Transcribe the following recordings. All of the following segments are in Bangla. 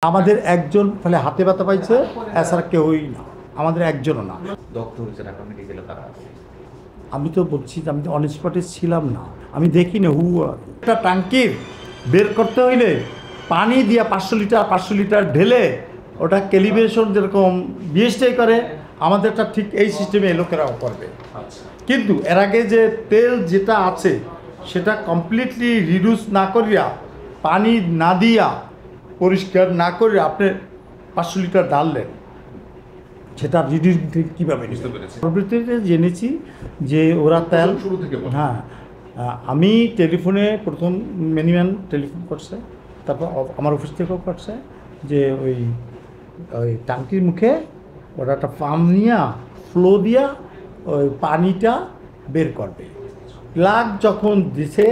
আমাদের একজন ফলে হাতে ব্যথা পাইছে, এছাড়া কেউই না, আমাদের একজনও না। আমি তো বলছি যে আমি তো অন স্পটে ছিলাম না, আমি দেখি না। একটা ট্যাঙ্কির বের করতে হইলে পানি দিয়া 500 লিটার ঢেলে ওটা ক্যালিব্রেশন যেরকম বিএসটিআই করে, আমাদেরটা ঠিক এই সিস্টেমে লোকেরাও করবে। কিন্তু এর আগে যে তেল যেটা আছে সেটা কমপ্লিটলি রিডিউস না করিয়া, পানি না দিয়া, পরিষ্কার না করে আপনি 500 লিটার ঢাললেন, সেটা রিডিউস কীভাবে প্রবৃত্তিতে জেনেছি যে ওরা তেল হ্যাঁ। আমি টেলিফোনে প্রথম মিনিম্যান টেলিফোন করছে, তারপর আমার অফিস থেকেও করছে যে ওই ট্যাঙ্কির মুখে ওরা একটা পাম্প নিয়ে ফ্লো দিয়া ওই পানিটা বের করবে। প্লাগ যখন দিছে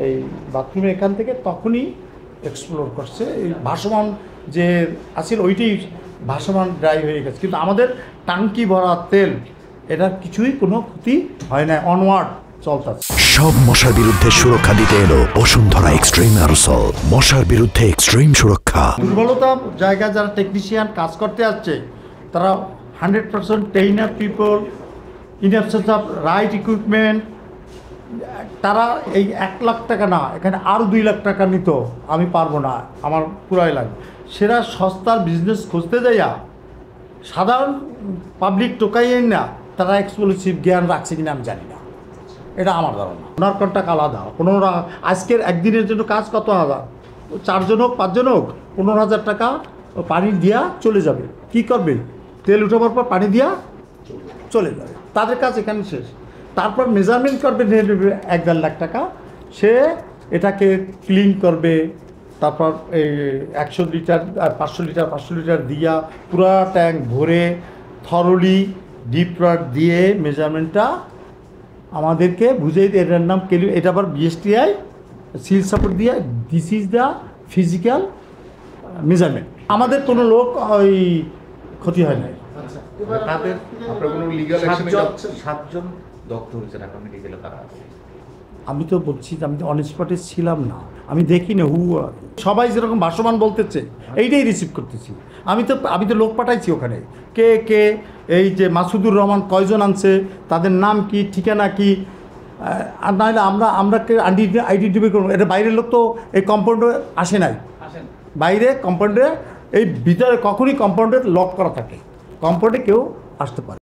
এই বাথরুমে এখান থেকে, তখনই এক্সপ্লোর করছে। এই ভাসমান যে আসলে ওইটাই ভাসমান ড্রাই হয়ে গেছে, কিন্তু আমাদের টাঙ্কি ভরা তেল এটার কিছুই কোনো ক্ষতি হয় না, অনওয়ার্ড চলতেছে। সব মশার বিরুদ্ধে সুরক্ষা দিতে এলো বসুন্ধরা এক্সট্রিম অ্যারোসল, মশার বিরুদ্ধে এক্সট্রিম সুরক্ষা। দুর্বলতা জায়গায় যারা টেকনিশিয়ান কাজ করতে আসছে, তারা 100% trainer people, in absence of right equipment, তারা এই 1 লাখ টাকা না, এখানে আরও 2 লাখ টাকা নিত, আমি পারবো না, আমার পুরাই লাগবে। সেটা সস্তার বিজনেস খুঁজতে যাইয়া সাধারণ পাবলিক টোকাইয়েন না, তারা এক্সক্লুসিভ জ্ঞান রাখছে কিনা আমি জানি না, এটা আমার ধারণা। ওনার কন্ট্রাক্ট আলাদা, আজকের একদিনের জন্য কাজ কত হাজার, 4 জন হোক 5 জন হোক, 15,000 টাকা পানি দিয়া চলে যাবে। কি করবে? তেল উঠাবার পর পানি দিয়া চলে যাবে, তাদের কাজ এখানে শেষ। তারপর মেজারমেন্ট করবে, নিয়ে নেবে 1-1.5 লাখ টাকা, সে এটাকে ক্লিন করবে। তারপর এই 100 লিটার আর 500 লিটার দিয়া পুরা ট্যাঙ্ক ভরে থরলি ডিপ রড দিয়ে মেজারমেন্টটা আমাদেরকে বুঝিয়ে দিয়ে, এটার নাম এটা আবার বিএসটিআই সিল সাপোর্ট দিয়ে, this is the physical measurement. আমাদের কোনো লোক ওই ক্ষতি হয় নাই। আমি তো বলছি যে আমি তো অন স্পটে ছিলাম না, আমি দেখি না। সবাই যেরকম ভাসমান বলতেছে এইটাই রিসিভ করতেছি। আমি তো লোক পাঠাইছি ওখানে, কে এই যে মাসুদুর রহমান কয়জন আনছে, তাদের নাম কি, ঠিকানা কি, আর নাহলে আমরা আইডেন্টিফাই করবো। এটা বাইরের লোক তো এই কম্পাউন্ডে আসে নাই, বাইরে কম্পাউন্ডে, এই ভিতরে কখনই কম্পাউন্ডে লক করা থাকে, কম্পাউন্ডে কেউ আসতে পারে।